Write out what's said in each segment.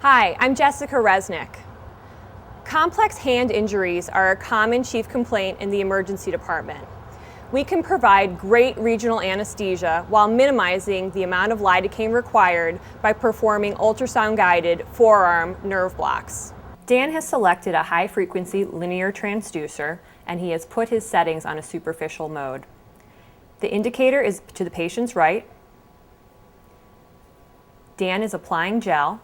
Hi, I'm Jessica Resnick. Complex hand injuries are a common chief complaint in the emergency department. We can provide great regional anesthesia while minimizing the amount of lidocaine required by performing ultrasound-guided forearm nerve blocks. Dan has selected a high-frequency linear transducer, and he has put his settings on a superficial mode. The indicator is to the patient's right. Dan is applying gel,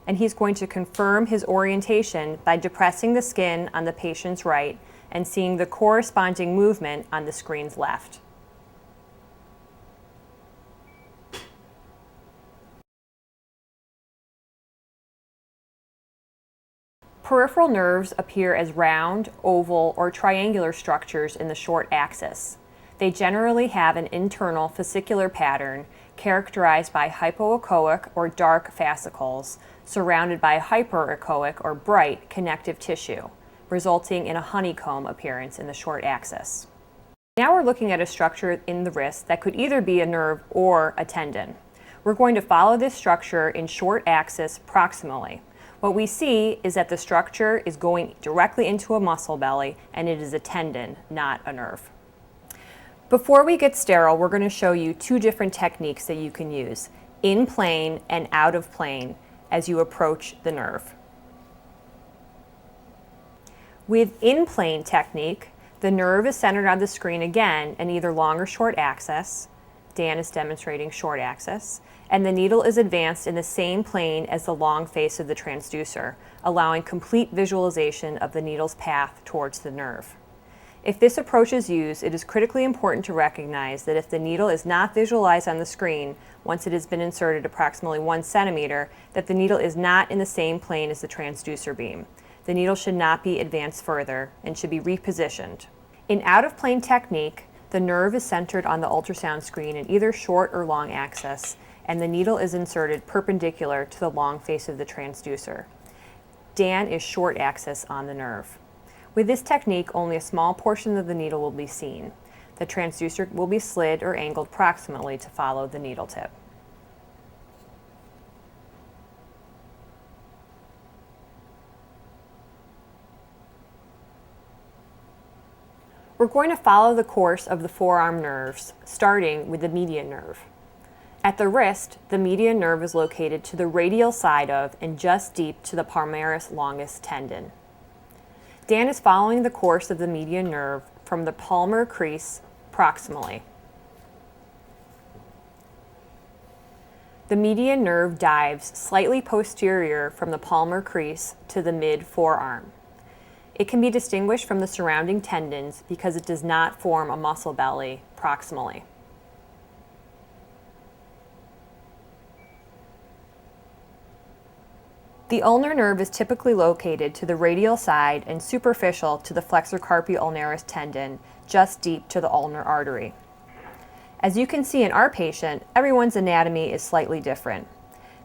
and he's going to confirm his orientation by depressing the skin on the patient's right and seeing the corresponding movement on the screen's left. Peripheral nerves appear as round, oval, or triangular structures in the short axis. They generally have an internal fascicular pattern characterized by hypoechoic or dark fascicles surrounded by hyperechoic or bright connective tissue, resulting in a honeycomb appearance in the short axis. Now we're looking at a structure in the wrist that could either be a nerve or a tendon. We're going to follow this structure in short axis proximally. What we see is that the structure is going directly into a muscle belly, and it is a tendon, not a nerve. Before we get sterile, we're going to show you two different techniques that you can use, in plane and out of plane, as you approach the nerve. With in-plane technique, the nerve is centered on the screen again in either long or short axis. Dan is demonstrating short axis, and the needle is advanced in the same plane as the long face of the transducer, allowing complete visualization of the needle's path towards the nerve. If this approach is used, it is critically important to recognize that if the needle is not visualized on the screen once it has been inserted approximately 1 centimeter, that the needle is not in the same plane as the transducer beam. The needle should not be advanced further and should be repositioned. In out-of-plane technique, the nerve is centered on the ultrasound screen in either short or long axis, and the needle is inserted perpendicular to the long face of the transducer. Dan is short axis on the nerve. With this technique, only a small portion of the needle will be seen. The transducer will be slid or angled proximally to follow the needle tip. We're going to follow the course of the forearm nerves, starting with the median nerve. At the wrist, the median nerve is located to the radial side of and just deep to the palmaris longus tendon. Dan is following the course of the median nerve from the palmar crease proximally. The median nerve dives slightly posterior from the palmar crease to the mid-forearm. It can be distinguished from the surrounding tendons because it does not form a muscle belly proximally. The ulnar nerve is typically located to the radial side and superficial to the flexor carpi ulnaris tendon, just deep to the ulnar artery. As you can see in our patient, everyone's anatomy is slightly different.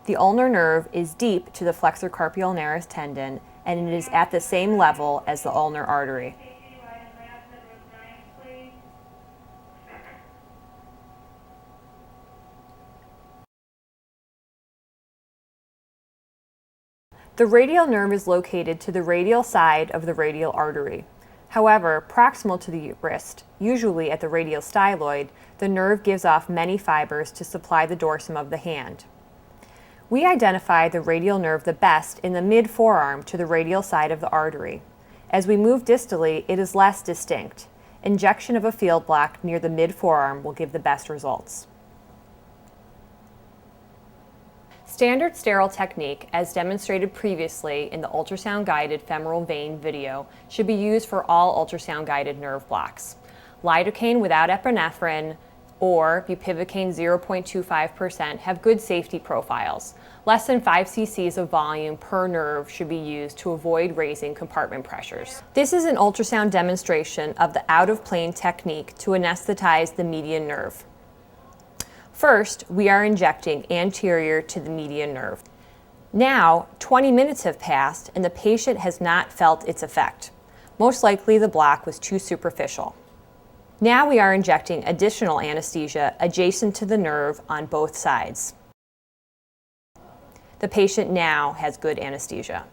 The ulnar nerve is deep to the flexor carpi ulnaris tendon, and it is at the same level as the ulnar artery. The radial nerve is located to the radial side of the radial artery. However, proximal to the wrist, usually at the radial styloid, the nerve gives off many fibers to supply the dorsum of the hand. We identify the radial nerve the best in the mid-forearm to the radial side of the artery. As we move distally, it is less distinct. Injection of a field block near the mid-forearm will give the best results. Standard sterile technique, as demonstrated previously in the ultrasound-guided femoral vein video, should be used for all ultrasound-guided nerve blocks. Lidocaine without epinephrine or bupivacaine 0.25% have good safety profiles. Less than 5 cc's of volume per nerve should be used to avoid raising compartment pressures. This is an ultrasound demonstration of the out-of-plane technique to anesthetize the median nerve. First, we are injecting anterior to the median nerve. Now, 20 minutes have passed and the patient has not felt its effect. Most likely the block was too superficial. Now we are injecting additional anesthesia adjacent to the nerve on both sides. The patient now has good anesthesia.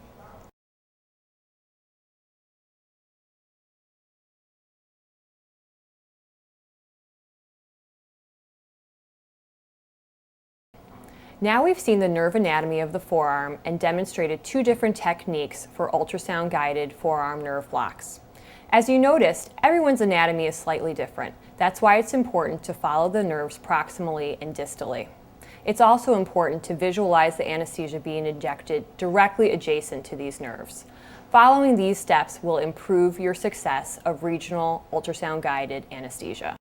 Now we've seen the nerve anatomy of the forearm and demonstrated two different techniques for ultrasound-guided forearm nerve blocks. As you noticed, everyone's anatomy is slightly different. That's why it's important to follow the nerves proximally and distally. It's also important to visualize the anesthesia being injected directly adjacent to these nerves. Following these steps will improve your success of regional ultrasound-guided anesthesia.